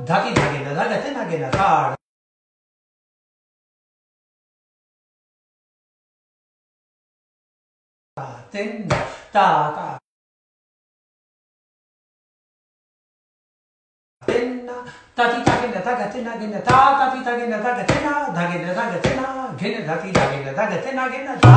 धाकी धागे ना धागा ते नागे ना ता ten ta ta ten ta ti ta ge na ta ga te na ge na ta ta ti ta ge na ta ga te na da ge na ta ga te na ge na da ti ta ge na ta ga te na ge na ta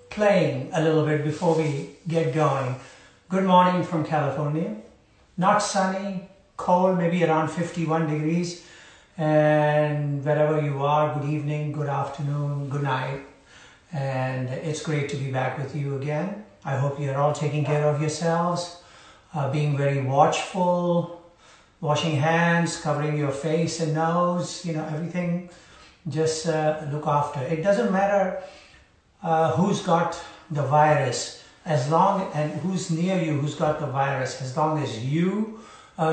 playing a little bit before we get going. Good morning from California. Not sunny, cold, maybe around 51 degrees. And wherever you are, good evening, good afternoon, good night. And it's great to be back with you again. I hope you're all taking care of yourselves, being very watchful, washing hands, covering your face and nose, everything. Just look after. It doesn't matter who's got the virus, and who's near you, who's got the virus, as long as you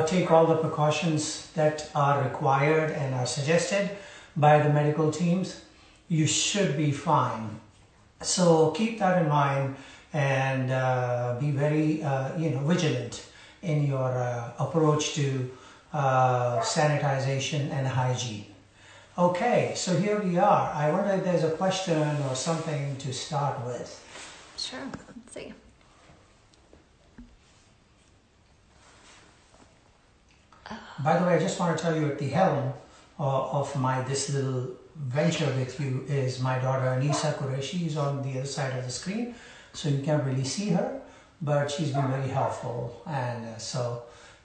take all the precautions that are required and are suggested by the medical teams, you should be fine. So keep that in mind and be very vigilant in your approach to sanitization and hygiene. Okay, so here we are. I wonder if there's a question or something to start with. Sure, let's see. By the way, I just want to tell you at the helm of this little venture with you is my daughter Anisa Qureshi. Is on the other side of the screen, so you can't really see her, but she's been very helpful, and so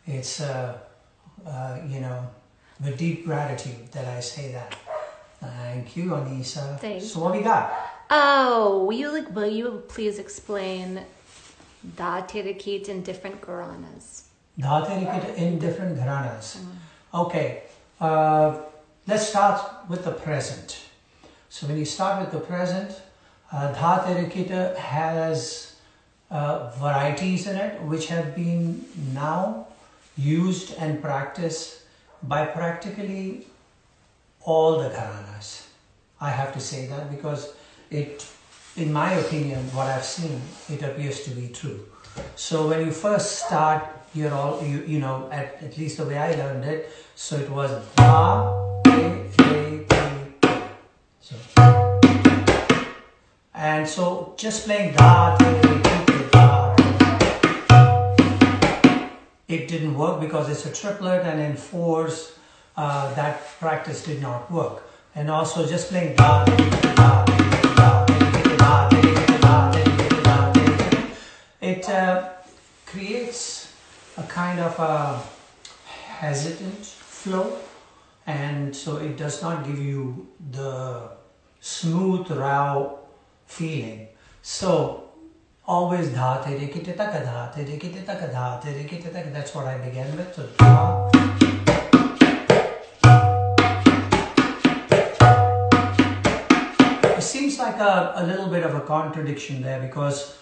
it's with deep gratitude that I say that. Thank you, Anisa. Thanks. So what we got? Oh, will you please explain Dhatirikit in different Gharanas? Dhatirikit in different Gharanas. Okay, let's start with the present. So when you start with the present, Dhatirikit has varieties in it which have been now used and practiced by practically all the Gharanas. I have to say that because in my opinion, what I've seen, it appears to be true. So when you first start, you're all, at least the way I learned it, so it was Dha, Te, Te. So, and so just playing Dha, Te, Te, Dha, it didn't work because it's a triplet, and in fours, that practice did not work. And also just playing Da, Te, Te, Da, Te, Te, Da, Te, Te, Da, Te, Te, Da, Te, Te, Da, Te, Te. It creates a kind of a hesitant flow, and so it does not give you the smooth, raw feeling. So always dha te re ki te taka dha te re ki te taka dha te re ki te taka. That's what I began with. So dha. It seems like a little bit of a contradiction there, because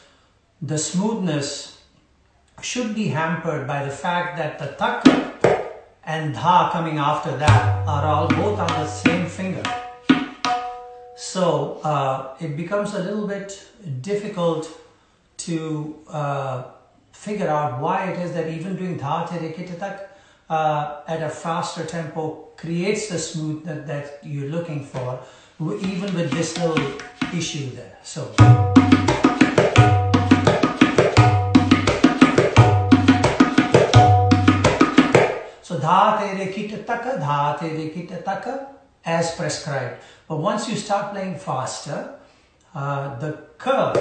the smoothness should be hampered by the fact that the taka and dha coming after that are all both on the same finger. So it becomes a little bit difficult to figure out why it is that even doing dha te re ki te tak at a faster tempo creates the smoothness that you're looking for, even with this little issue there. So dha te re ki te taka, dha te re ki te taka, as prescribed. But once you start playing faster, the ka,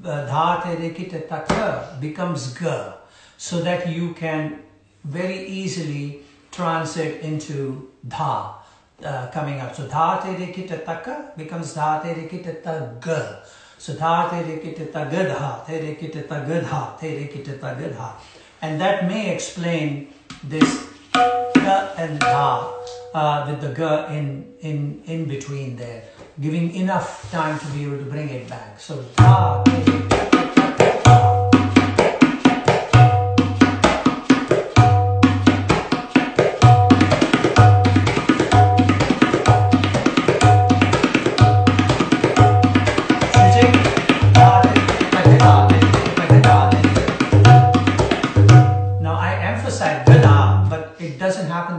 dha te re ki te taka, becomes ga, so that you can very easily transit into dha coming up. So dha te re ki te taka becomes dha te re ki te ta ga. So dha te re ki te ta ga dha, te re ki te ta ga dha, te re ki te ta ga dha. And that may explain this ga and dha with the ga in between there, giving enough time to be able to bring it back. So dha te re ki te ta ga dha.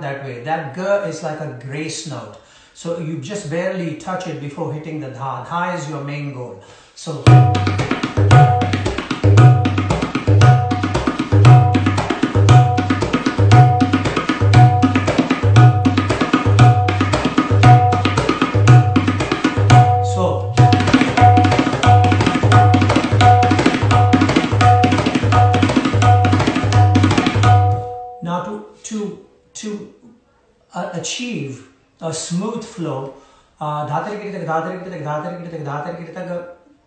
That way. That ga is like a grace note. So you just barely touch it before hitting the dha. Dha is your main goal. So a smooth flow,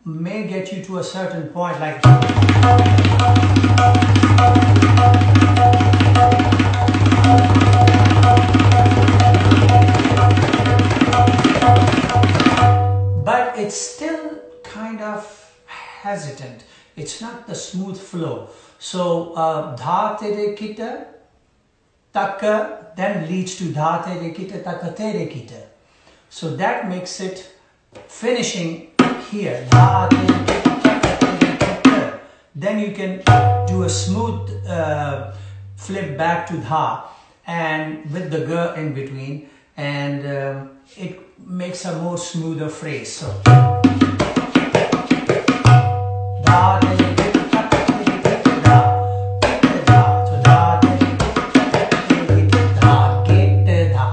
may get you to a certain point like but it's still kind of hesitant. It's not the smooth flow. So dha tere kita taka then leads to dha tere kita taka tere kita. So that makes it finishing here. Dha tere kita taka tere kita. Then you can do a smooth flip back to dha and with the ga in between, and it makes a more smoother phrase. So dha tere kita taka tere kita dha. So dha tere kita taka tere kita dha kita dha.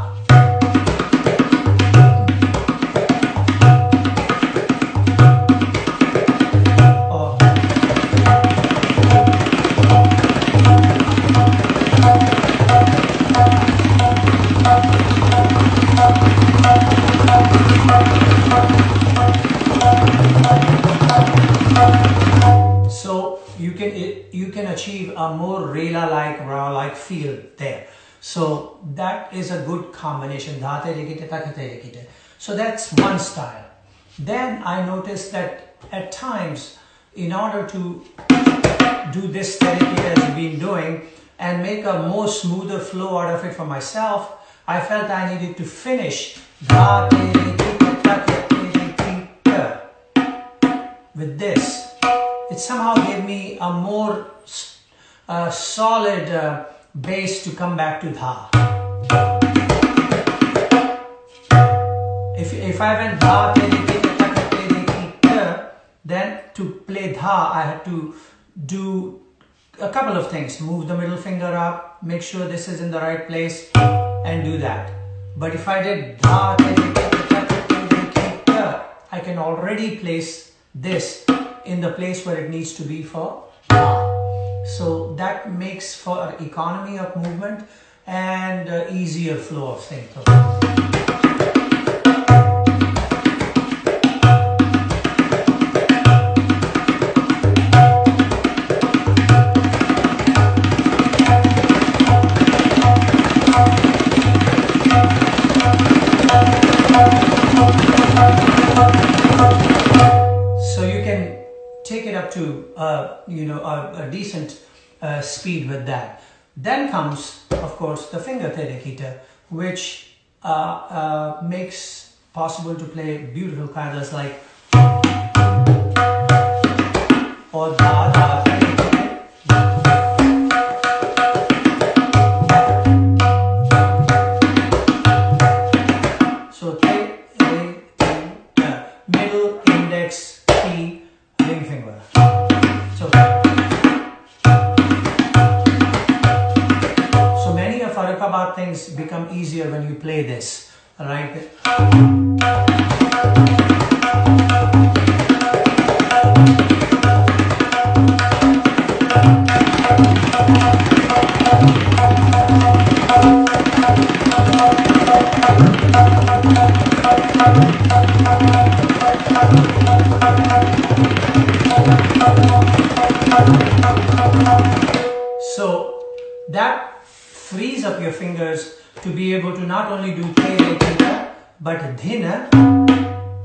So you can achieve a more Rela-like, Ra-like feel there. So that is a good combination. So that's one style. Then I noticed that at times, in order to do this therapy as I've been doing and make a more smoother flow out of it for myself, I felt I needed to finish with this. It somehow gave me a more solid base to come back to dha. If I went dha tere kita taka tere kita, then to play dha I had to do a couple of things. Move the middle finger up, make sure this is in the right place, and do that. But if I did dha tere kita taka tere kita, I can already place this in the place where it needs to be for dha. So that makes for economy of movement and easier flow of things. Take it up to a decent speed with that. Then comes, of course, the finger tere kita, which makes possible to play beautiful kaidas like or dha dha tere kita. So middle, index, key, ring finger. So many of Farukhabad things become easier when you play this, right? So that frees up your fingers to be able to not only do tere kita but dhina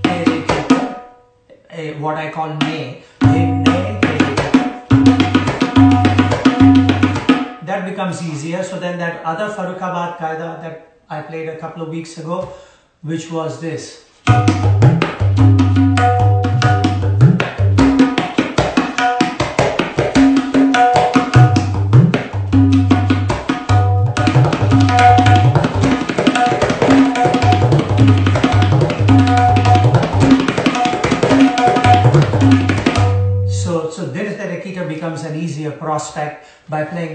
tere kita, what I call ne, dhine tere kita. That becomes easier. So then that other Farukhabad qaida that I played a couple of weeks ago, which was this. So this tere kita becomes an easier prospect by playing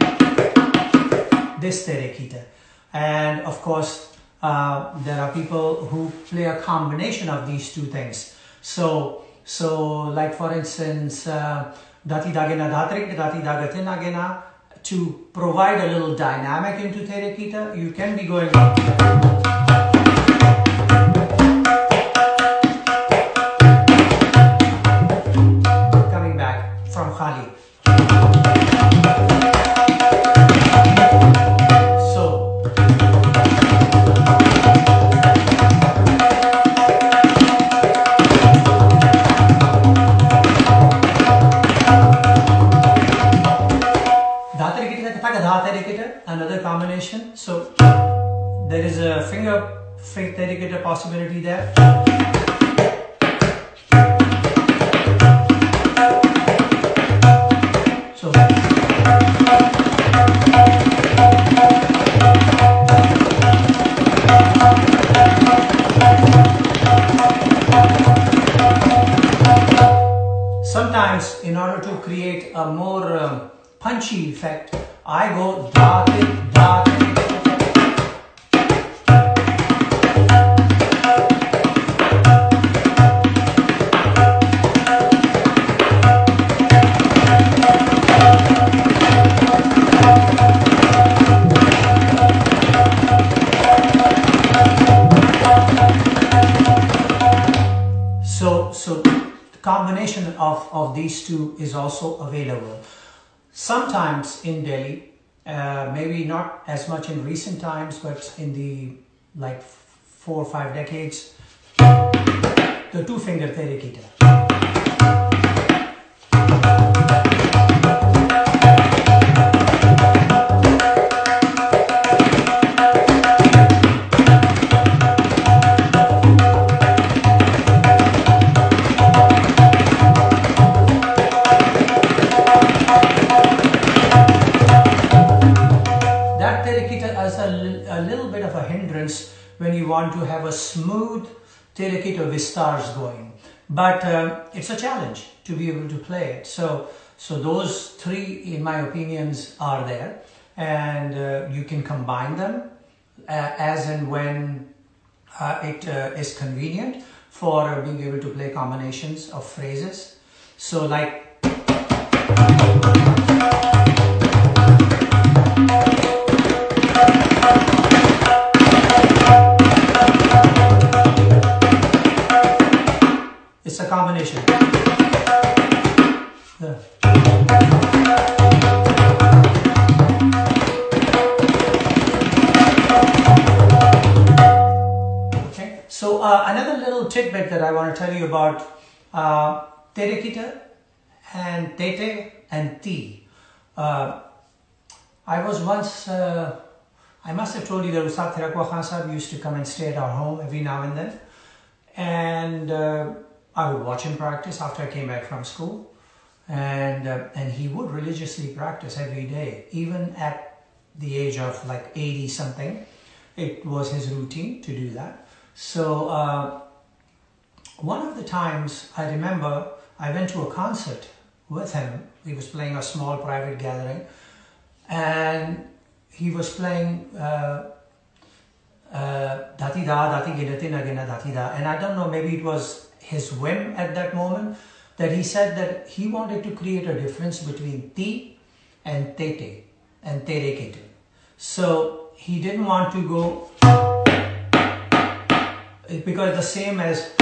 this tere kita. And of course, there are people who play a combination of these two things. So like for instance, dati dagena datrik, dati dagate nagena, to provide a little dynamic into tere kita, you can be going combination. So there is a finger dedicated possibility there. So sometimes, in order to create a more punchy effect, I go da te da te. So the combination of these two is also available. Sometimes in Delhi, maybe not as much in recent times, but in the like 4 or 5 decades, the two-finger tere kita. A little bit of a hindrance when you want to have a smooth terekita vistars going, but it's a challenge to be able to play it. So those three, in my opinions, are there, and you can combine them as and when it is convenient for being able to play combinations of phrases. So like it's a combination. Yeah. Okay. So another little tidbit that I want to tell you about terekita and tete and ti. I was once, I must have told you that Ustad Zakir Hussain Sahib used to come and stay at our home every now and then. And I would watch him practice after I came back from school, and he would religiously practice every day, even at the age of like 80 something. It was his routine to do that. So one of the times I remember I went to a concert with him. He was playing a small private gathering, and he was playing Dhati da, dhati ginati nagina dhati da. And I don't know, maybe it was his whim at that moment that he said that he wanted to create a difference between ti and tete and terekete. So he didn't want to go because the same as,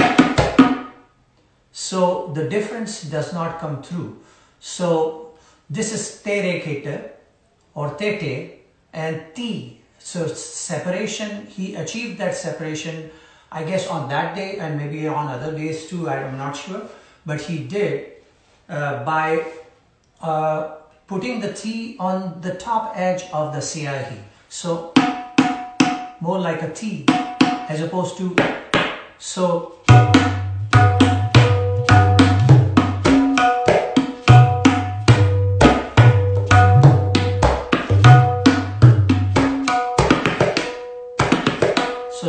so the difference does not come through. So this is terekete or tete and ti. So separation, he achieved that separation, I guess on that day and maybe on other days too, I'm not sure. But he did by putting the T on the top edge of the siahi. So more like a T as opposed to, so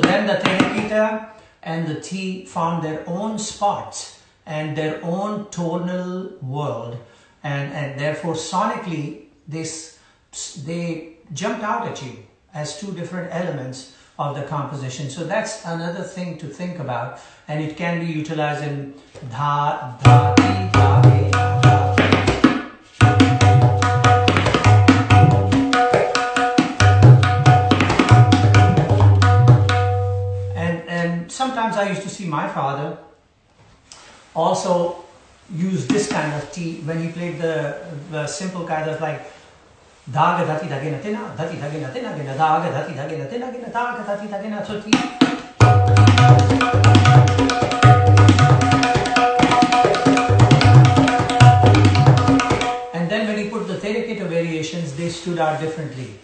then the terekita and the T found their own spots and their own tonal world, and therefore sonically they jumped out at you as two different elements of the composition. So that's another thing to think about, and it can be utilized in dha, dha, ti, dha, ge, dha. Sometimes I used to see my father also use this kind of T when he played the simple kind of like daga dhati dhagena tina, dhati dhagena tina gena, daga dhati dhagena tina gena, daga dhati dhagena, so T. And then when he put the terekita variations, they stood out differently.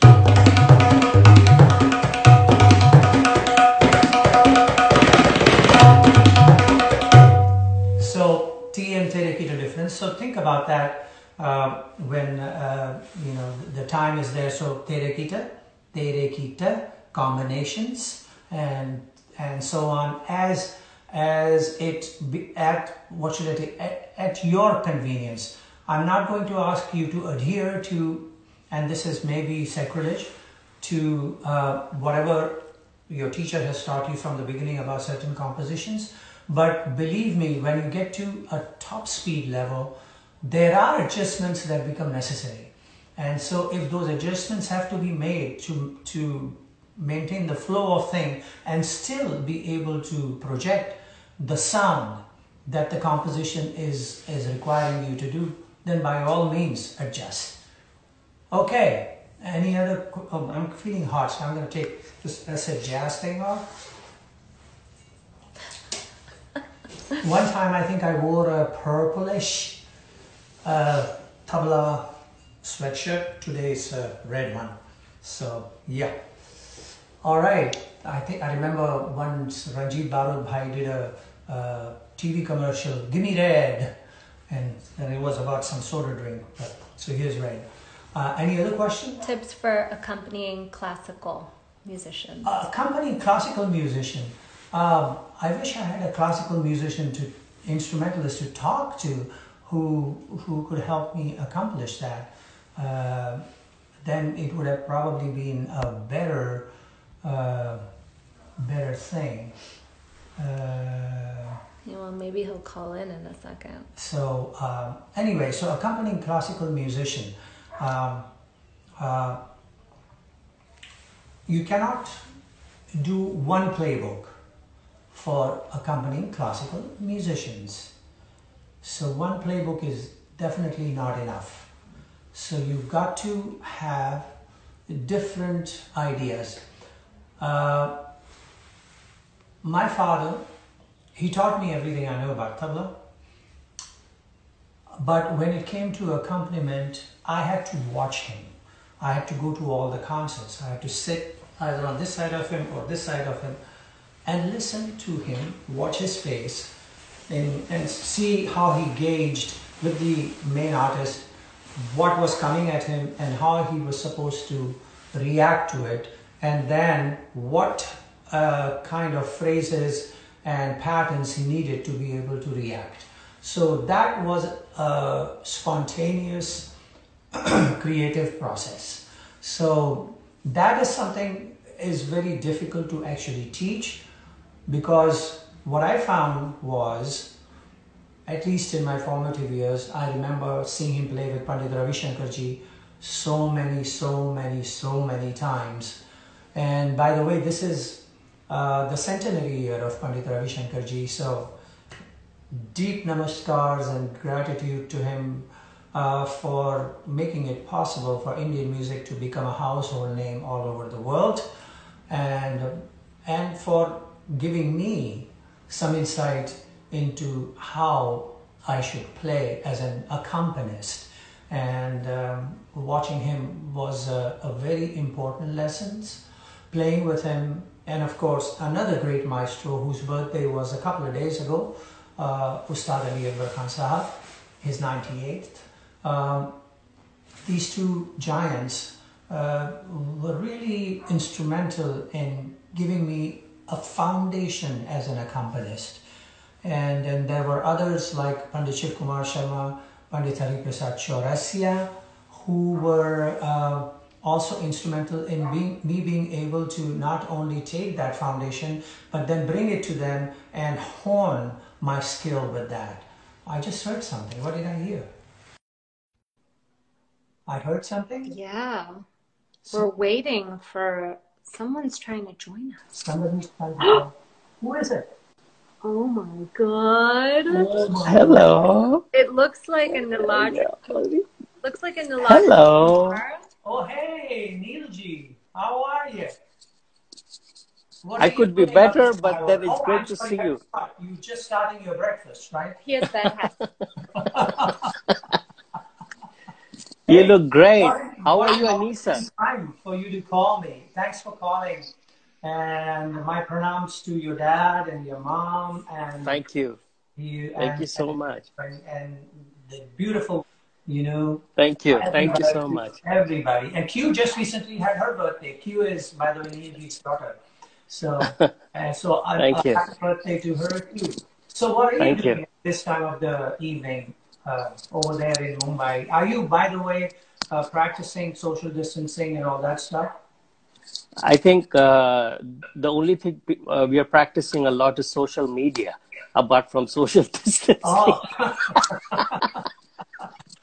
So T and Tere Kita difference. So think about that when you know the time is there. So Tere Kita combinations and so on as it be at what should I say at your convenience. I'm not going to ask you to adhere to, and this is maybe sacrilege, to whatever your teacher has taught you from the beginning about certain compositions. But believe me, when you get to a top speed level, there are adjustments that become necessary. And so if those adjustments have to be made to maintain the flow of thing and still be able to project the sound that the composition is requiring you to do, then by all means adjust. Okay, any other, oh, I'm feeling hot, so I'm going to take this acid jazz thing off. One time I think I wore a purplish tabla sweatshirt. Today is a red one. So yeah. All right. I remember once Ranjit Barud Bhai did a TV commercial, "Give me red," and it was about some soda drink. But, so here's red. Any other question? Tips for accompanying classical musicians. Accompanying classical musician. I wish I had a classical musician instrumentalist to talk to who could help me accomplish that. Then it would have probably been a better thing. Well, maybe he'll call in a second. So anyway, so accompanying classical musician. You cannot do one playbook for accompanying classical musicians. So one playbook is definitely not enough. So you've got to have different ideas. My father, he taught me everything I know about tabla. But when it came to accompaniment, I had to watch him. I had to go to all the concerts. I had to sit either on this side of him or this side of him and listen to him, watch his face, and see how he gauged with the main artist what was coming at him and how he was supposed to react to it, and then what kind of phrases and patterns he needed to be able to react. So that was a spontaneous creative process. So that is something is very difficult to actually teach, because what I found was, at least in my formative years, I remember seeing him play with Pandit Ravi Shankar Ji so many times. And by the way, this is the centenary year of Pandit Ravi Shankar Ji, so deep namaskars and gratitude to him for making it possible for Indian music to become a household name all over the world, and for giving me some insight into how I should play as an accompanist. And watching him was a very important lesson. Playing with him, and of course another great maestro whose birthday was a couple of days ago, Ustad Zakir Hussain Sahab, his 98th. These two giants were really instrumental in giving me a foundation as an accompanist. And then there were others like Pandit Shiv Kumar Sharma, Pandit Hari Prasad Chaurasia, who were also instrumental in being able to not only take that foundation, but then bring it to them and hone my skill with that. I just heard something. What did I hear? I heard something? Yeah. We're waiting for someone's trying to join us. Somebody's trying to. Who is it? Oh my god. Hello. It looks like a Niladra. Looks like a Niladra. Hello. Oh, hey, Neilji. How are you? I could be better, but then it's great to see you. You're just starting your breakfast, right? He has that hat. You look great. How are you, Anissa? Time for for you to call me. Thanks for calling. And my pronouns to your dad and your mom and Thank you. you Thank you so much. and the beautiful, you know, Thank you. Thank you so everybody, much. everybody. And Q just recently had her birthday. Q is, by the way, Neil's daughter. So, Thank you. happy birthday to her too. So, what are you Thank you. doing at this time of the evening over there in Mumbai? Are you, by the way, practicing social distancing and all that stuff? I think the only thing we are practicing a lot is social media, apart from social distancing. Oh,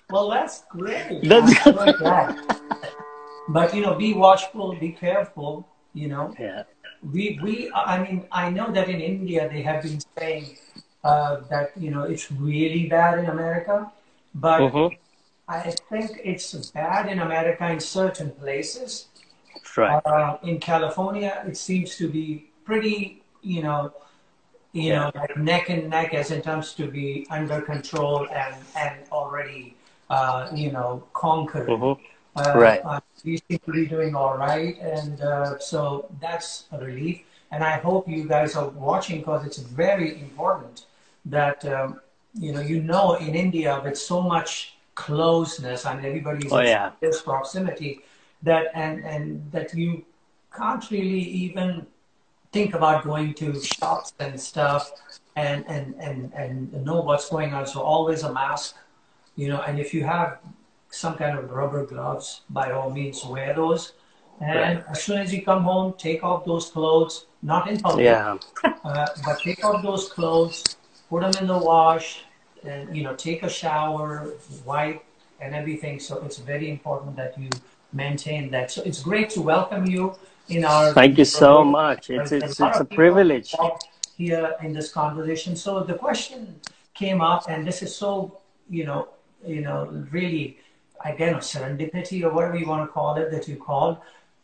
well, that's great. That's I'm like that. But you know, be watchful, be careful. You know, yeah. I mean, I know that in India they have been saying that you know it's really bad in America, but Mm-hmm. I think it's bad in America in certain places. That's right. In California, it seems to be pretty, Yeah. like neck and neck as in terms to be under control and already, conquered. Mm-hmm. Right. We seem to be doing all right, and so that's a relief. And I hope you guys are watching because it's very important that in India with so much closeness and everybody's Oh in yeah. close proximity that and that you can't really even think about going to shops and stuff and know what's going on. So always a mask, and if you have some kind of rubber gloves, by all means wear those. Right. And as soon as you come home, take off those clothes, not in public, Yeah. but take off those clothes, put them in the wash, and take a shower, wipe, and everything. So it's very important that you maintain that. So it's great to welcome you in our Thank you so neighborhood. much. There's a lot It's a of people privilege. involved here in this conversation. So the question came up, and this is so really again serendipity or whatever you want to call it that you called.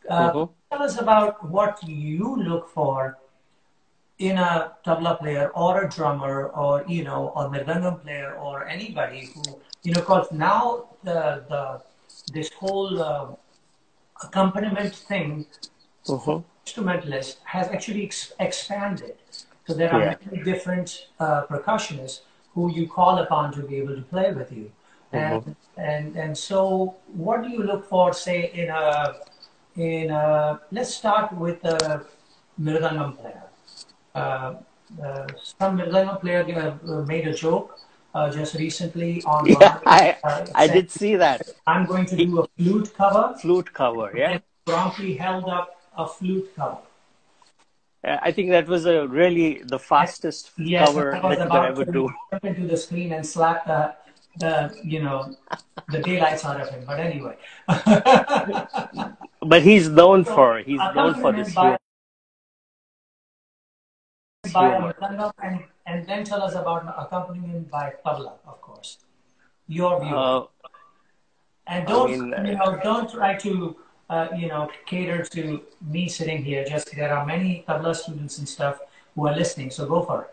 Mm-hmm. Tell us about what you look for in a tabla player or a drummer or or mridangam player or anybody who because now the this whole accompaniment thing for Mm-hmm. instrumentalists has actually expanded. So there are Yeah. many different percussionists who you call upon to be able to play with you. Mm-hmm. And so what do you look for, say, let's start with a mridangam player. Uh, some mridangam player made a joke just recently on one Yeah. of the I saying, did see that. I'm going to He, do a flute cover, flute cover. Yeah. and promptly held up a flute cover. I think that was the fastest Yes, and cover I was that you could about ever to do. step into the screen and slap the daylights out of him. But anyway, But so he's known for this accompaniment humor. by a mridangam, and then tell us about accompaniment by tabla, of course. Your view, Uh, and I mean, don't try to cater to me sitting here. Just there are many tabla students and stuff who are listening, so go for it.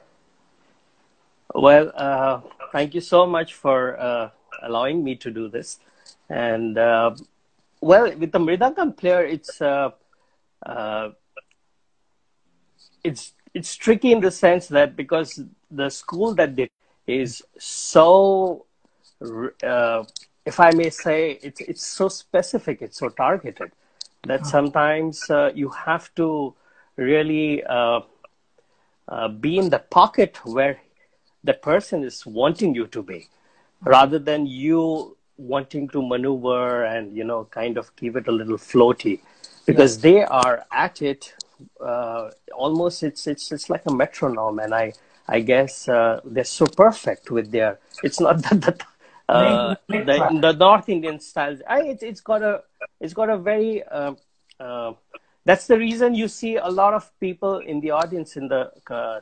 well, thank you so much for allowing me to do this. And well, with the mridangam player, uh, it's tricky in the sense that because the school that they is so, if I may say, it's so specific, it's so targeted that sometimes you have to really be in the pocket where the person is wanting you to be, rather than you wanting to maneuver and kind of keep it a little floaty, because they are at it almost. It's like a metronome, and I guess they're so perfect with their. It's not that the North Indian styles. It's got a very. That's the reason you see a lot of people in the audience in the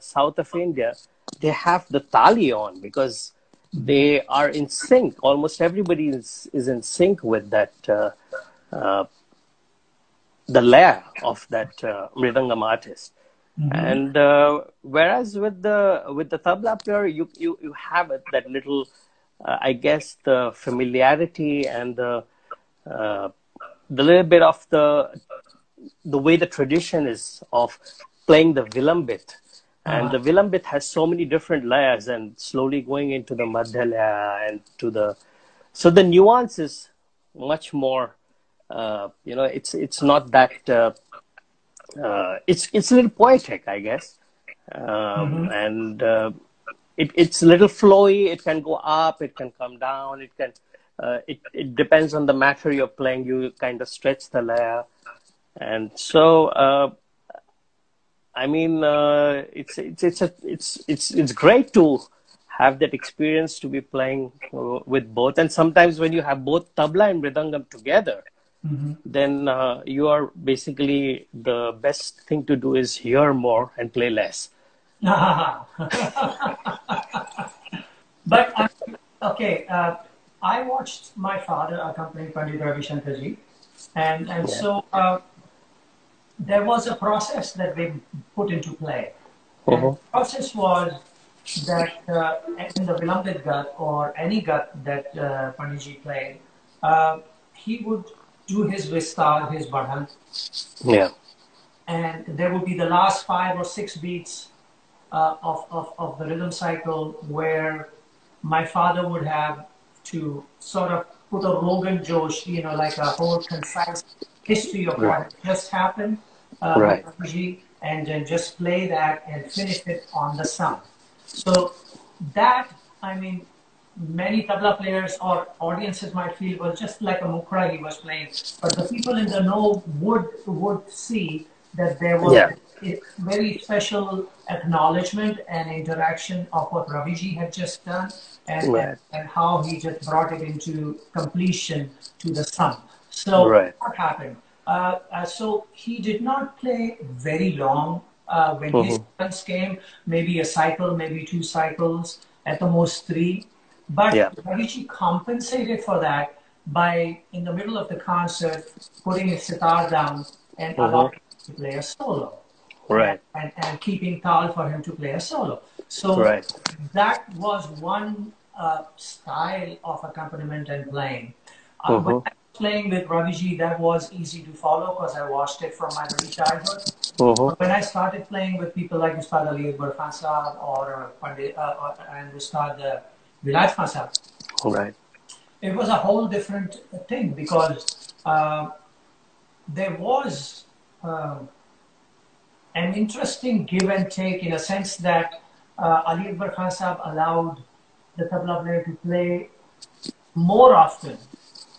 south of India. They have the tali on because they are in sync. Almost everybody is in sync with that, the layer of that mridangam artist. And whereas with the tabla player, you have that little, I guess, the familiarity and the the little bit of the way the tradition is of playing the vilambit. And the vilambit has so many different layers, and slowly going into the madhya layer and to the, so the nuance is much more, it's not that, it's a little poetic, I guess. And it's a little flowy. It can go up, it can come down, it can, it depends on the matter you're playing. You kind of stretch the layer. And so, I mean, it's great to have that experience, to be playing with both. And sometimes when you have both tabla and mridangam together, then you are basically, the best thing to do is hear more and play less. But okay, I watched my father accompany Pandit Ravi Shankar Ji, and so there was a process that they put into play. And the process was that in the Vilambit Gat, or any Gat that Panditji played, he would do his Vistar, his Badhan. Yeah. And there would be the last 5 or 6 beats of the rhythm cycle, where my father would have to sort of put a Rogan Josh, like a whole concise history of what just happened, and then just play that and finish it on the sound. So that, I mean, many tabla players or audiences might feel was just like a mukra he was playing, but the people in the know would see that there was a very special acknowledgement and interaction of what Raviji had just done, and how he just brought it into completion to the sum. So what happened? So he did not play very long when his turns came, maybe a cycle, maybe 2 cycles, at the most 3. But Raviji compensated for that by, in the middle of the concert, putting his sitar down and allowing him to play a solo. And keeping tal for him to play a solo. So that was one style of accompaniment and playing. When I was playing with Raviji, that was easy to follow because I watched it from my very childhood. But when I started playing with people like Ustad Ali Akbar Khan Sahab or Pandit and Ustad Vilayat Khan Sahab, it was a whole different thing, because there was an interesting give and take, in a sense that Ali Akbar Khan Sahab allowed the tabla player to play more often.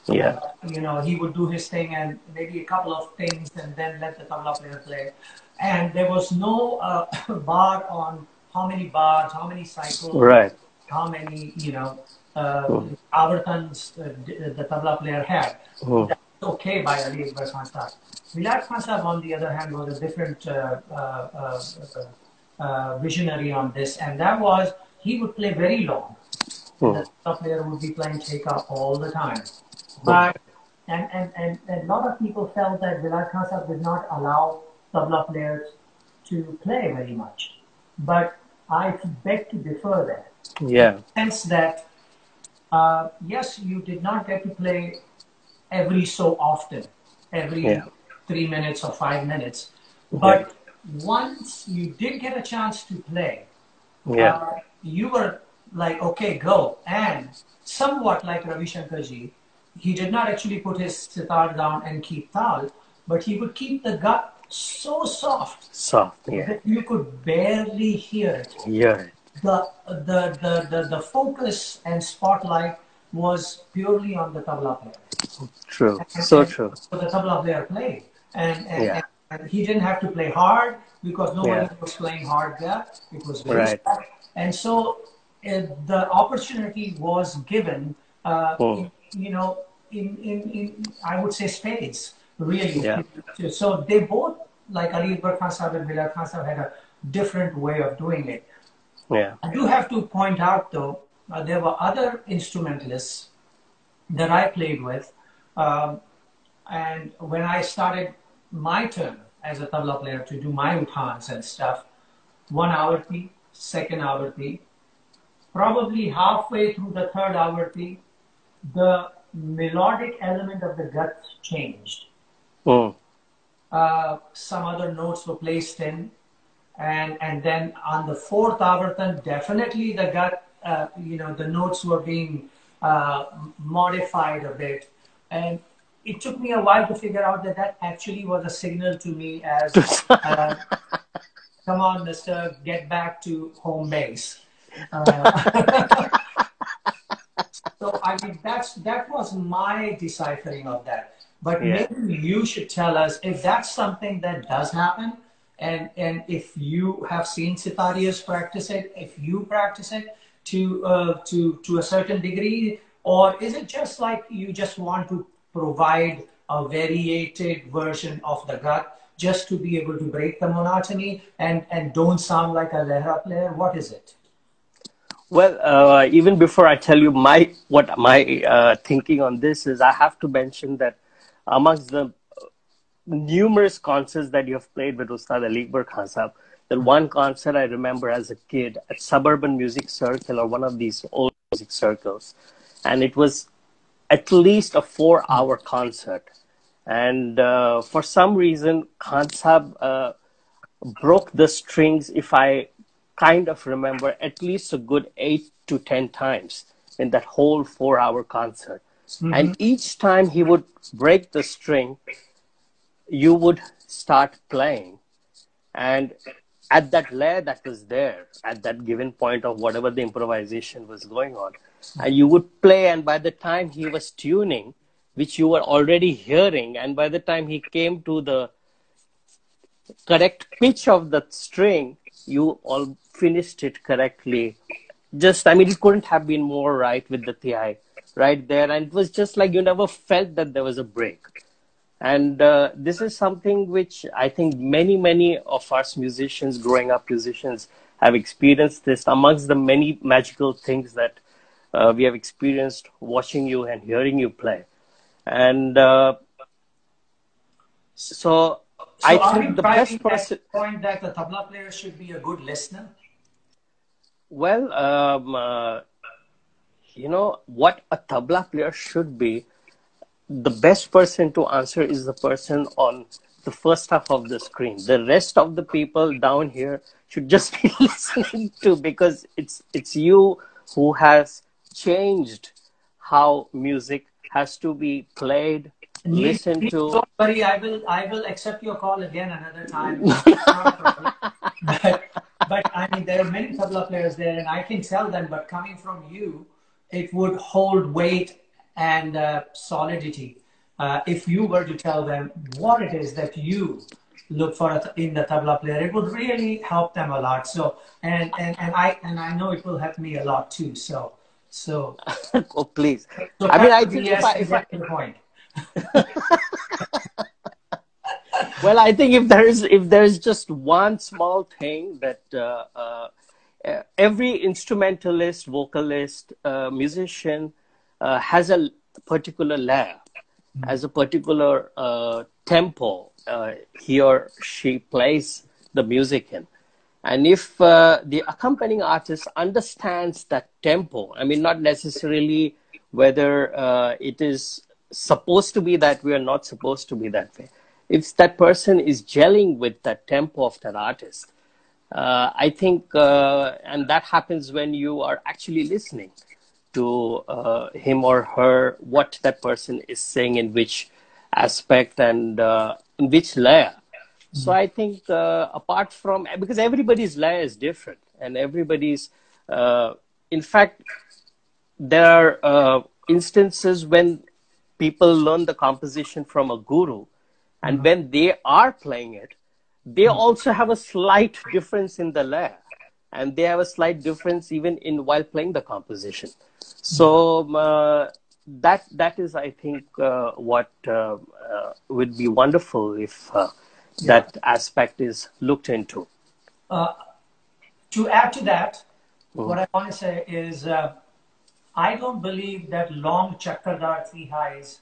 He would do his thing and maybe a couple of things, and then let the tabla player play. And there was no bar on how many bars, how many cycles, how many, avartans the tabla player had. That's okay by Ali Akbar Khan Sahab. Vilayat Khan Sahab, on the other hand, was a different visionary on this, and that was, he would play very long. The tabla player would be playing Cheka all the time. But and a lot of people felt that Vilayat Khan Sahab did not allow tabla players to play very much. But I beg to differ there. In the sense that, yes, you did not get to play every so often, every 3 minutes or 5 minutes. But once you did get a chance to play, you were like, okay, go. And somewhat like Ravi Shankar Ji, he did not actually put his sitar down and keep tal, but he would keep the gut so soft, that you could barely hear it. The focus and spotlight was purely on the tabla player. True. So the tabla player played, and he didn't have to play hard, because nobody was playing hard there. It was very soft. And so the opportunity was given, in I would say spades, really. So they both, like Ali Akbar Khan Sahab and Vilayat Khan Sahab, had a different way of doing it. I do have to point out, though, there were other instrumentalists that I played with, and when I started my turn as a tabla player to do my uthans and stuff, 1 avarti, 2nd avarti, probably halfway through the 3rd avarti, the melodic element of the gut changed. Mm. Some other notes were placed in, and then on the fourth avartan, definitely the gut, the notes were being modified a bit, and it took me a while to figure out that that actually was a signal to me as, come on, Mister, get back to home base. So I mean, that was my deciphering of that. But Yeah. maybe you should tell us if that's something that does happen, and if you have seen sitarias practice it, if you practice it to a certain degree, or is it just like you just want to provide a variated version of the gut just to be able to break the monotony and don't sound like a lehra player? What is it? Well, even before I tell you what my thinking on this is, I have to mention that amongst the numerous concerts that you have played with Ustad Zakir Khan Sahab, that one concert I remember as a kid at Suburban Music Circle, or one of these old music circles, and it was at least a 4-hour concert. And for some reason, Khan Sahab broke the strings, if I kind of remember, at least a good 8 to 10 times in that whole 4-hour concert. Mm-hmm. And each time he would break the string, you would start playing. And at that layer that was there, at that given point of whatever the improvisation was going on, and you would play, and by the time he was tuning, which you were already hearing, and by the time he came to the correct pitch of the string, you all finished it correctly. Just, I mean, it couldn't have been more right with the TI right there. And it was just like you never felt that there was a break. And this is something which I think many of us musicians, growing up musicians, have experienced this amongst the many magical things that we have experienced watching you and hearing you play. And so I think the best person. At the point that the tabla player should be a good listener. Well, what a tabla player should be. The best person to answer is the person on the first half of the screen. The rest of the people down here should just be listening to, because it's you who has changed how music has to be played, listened to. Don't worry, I will accept your call again another time. It's not a problem. But I mean, there are many tabla players there, and I can tell them. But coming from you, it would hold weight and solidity if you were to tell them what it is that you look for in the tabla player. It would really help them a lot. So and I know it will help me a lot too. So oh, please. So I mean, I think if I to the point. Well, I think if there's just one small thing that every instrumentalist, vocalist, musician has a particular layer, has a particular tempo he or she plays the music in. And if the accompanying artist understands that tempo, I mean, not necessarily whether it is supposed to be that way or not supposed to be that way. If that person is gelling with that tempo of that artist, I think, and that happens when you are actually listening to him or her, what that person is saying in which aspect and in which layer. So I think apart from, because everybody's layer is different, and everybody's, in fact, there are instances when people learn the composition from a guru, and when they are playing it, they also have a slight difference in the layer, and they have a slight difference even in while playing the composition. So that is, I think, what would be wonderful if that aspect is looked into. To add to that, what I want to say is I don't believe that long chakradar three highs.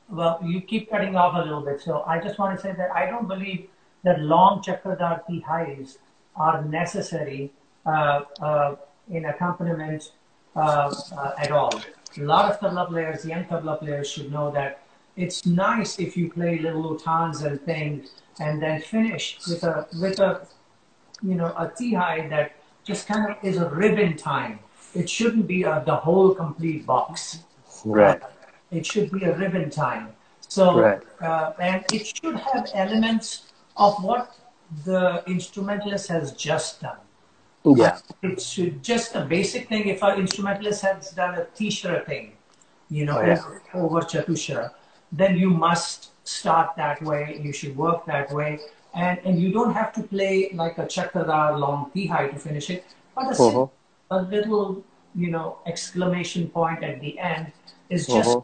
Well, you keep cutting off a little bit, so I just want to say that I don't believe that long chakradar three highs are necessary in accompaniment at all. A lot of tabla players, young tabla players should know that it's nice if you play little utans and things and then finish with a a T-high that just kind of is a ribbon time. It shouldn't be the whole complete box. Right. It should be a ribbon time. So, Right. and it should have elements of what the instrumentalist has just done. Yeah. It should just a basic thing. If an instrumentalist has done a Tishra thing, over Chatushra, then you must start that way. You should work that way. And you don't have to play like a chakradar long T-high to finish it, but a little, exclamation point at the end is just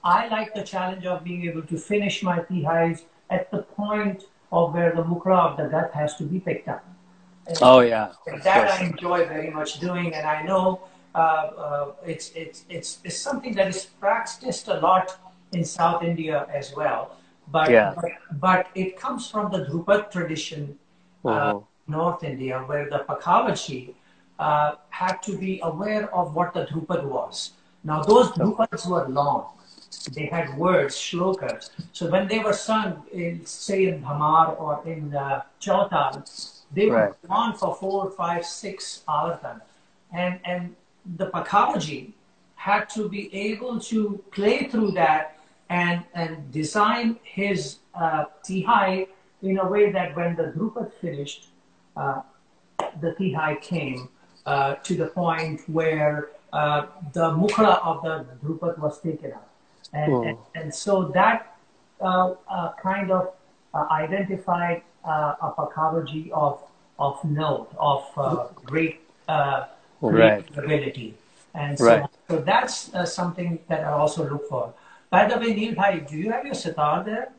I like the challenge of being able to finish my T-highs at the point of where the mukra of the gut has to be picked up. And Oh yeah. that I enjoy very much doing, and I know it's something that is practiced a lot in South India as well. But it comes from the Dhrupad tradition, North India, where the Pakhavachi had to be aware of what the Dhrupad was. Now those Dhrupads were long. They had words, shlokas. So when they were sung, say in Dhamar or in Chautal, they would go on for 4, 5, 6 avartan. And the Pakhavaji had to be able to play through that and design his T-high in a way that when the Drupad finished, the T-high came to the point where the mukra of the Drupad was taken up. And so that kind of identified a Pakhavaji of note, of great ability. And so that's something that I also look for. By the way, Neil Bhai, do you have your sitar there?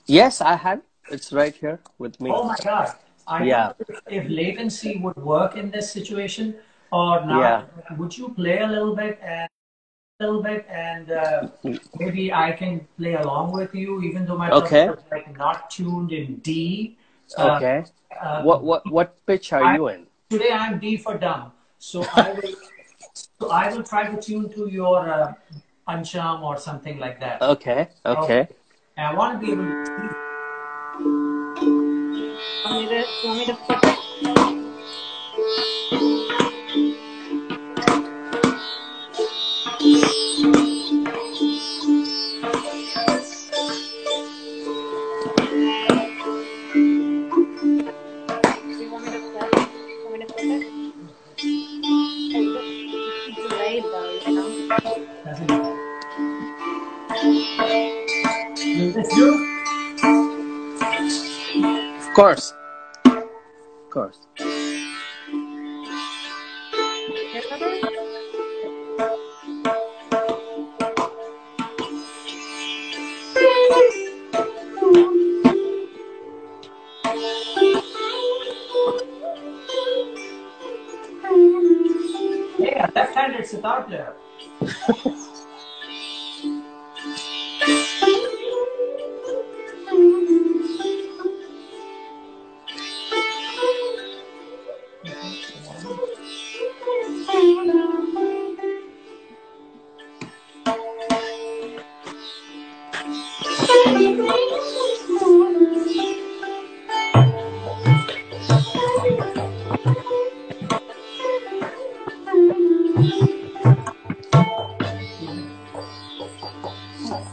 Yes, I have. It's right here with me. Oh my God. I don't know if latency would work in this situation or not. Yeah. Would you play a little bit and maybe I can play along with you, even though my tabla is like not tuned in D. What pitch are you in? Today I'm D for dumb. So I will try to tune to your Pancham or something like that. Okay. And I want to be able to Want me to flip it? Of course. Yeah, left-handed sitar player.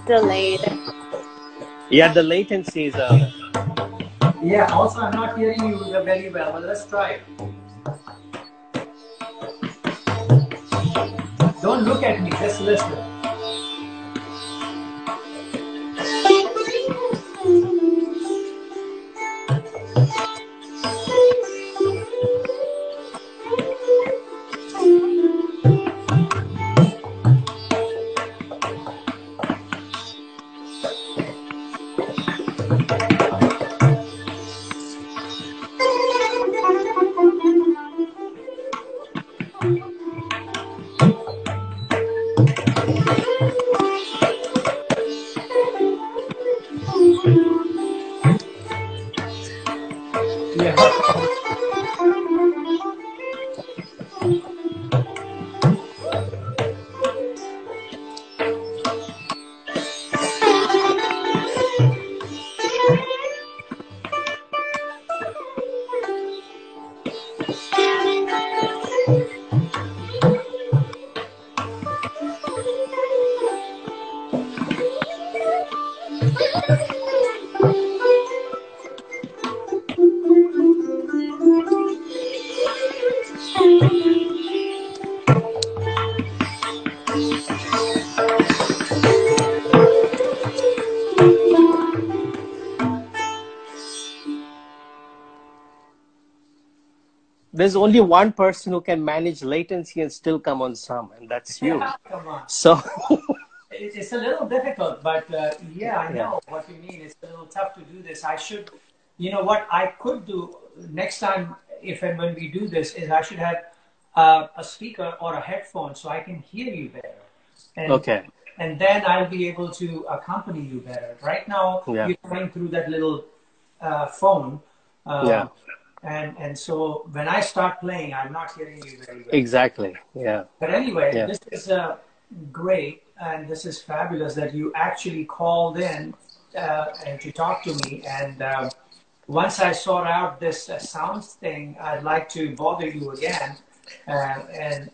Delayed. Yeah, the latency is Yeah, also I'm not hearing you very well, but let's try it. Don't look at me, just listen. There's only one person who can manage latency and still come on some, and that's you. Yeah, come on. So It's a little difficult, but yeah, I yeah. know what you mean. It's a little tough to do this. I should, you know, what I could do next time, if and when we do this, is I should have a speaker or a headphone so I can hear you better. And, Okay. and then I'll be able to accompany you better. Right now, Yeah. you're going through that little phone. Yeah. And so when I start playing, I'm not hearing you very well. Exactly. Yeah. But anyway, Yeah. this is great, and this is fabulous that you actually called in and to talk to me. And once I sort out this sounds thing, I'd like to bother you again. And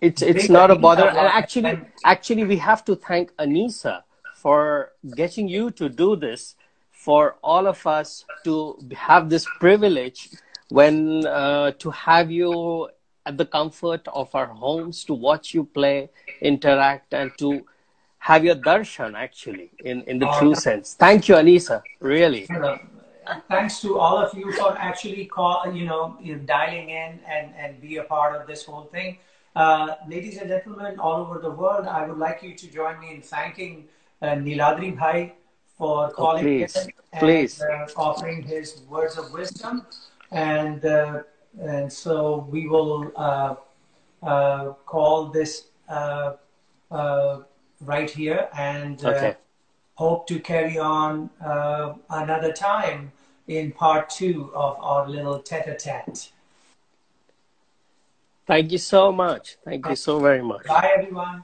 It's bring not a Anita bother. And along. actually, we have to thank Anisa for getting you to do this, for all of us to have this privilege when to have you at the comfort of our homes, to watch you play, interact, and to have your darshan actually in the true sense. Thank you, Anisa. Really. Thanks to all of you for actually dialing in and be a part of this whole thing. Ladies and gentlemen all over the world, I would like you to join me in thanking Niladri Bhai for calling in Please. and offering his words of wisdom. And so we will call this right here, and hope to carry on another time in part 2 of our little tete-a-tete. Thank you so much. Thank you so very much. Bye, everyone.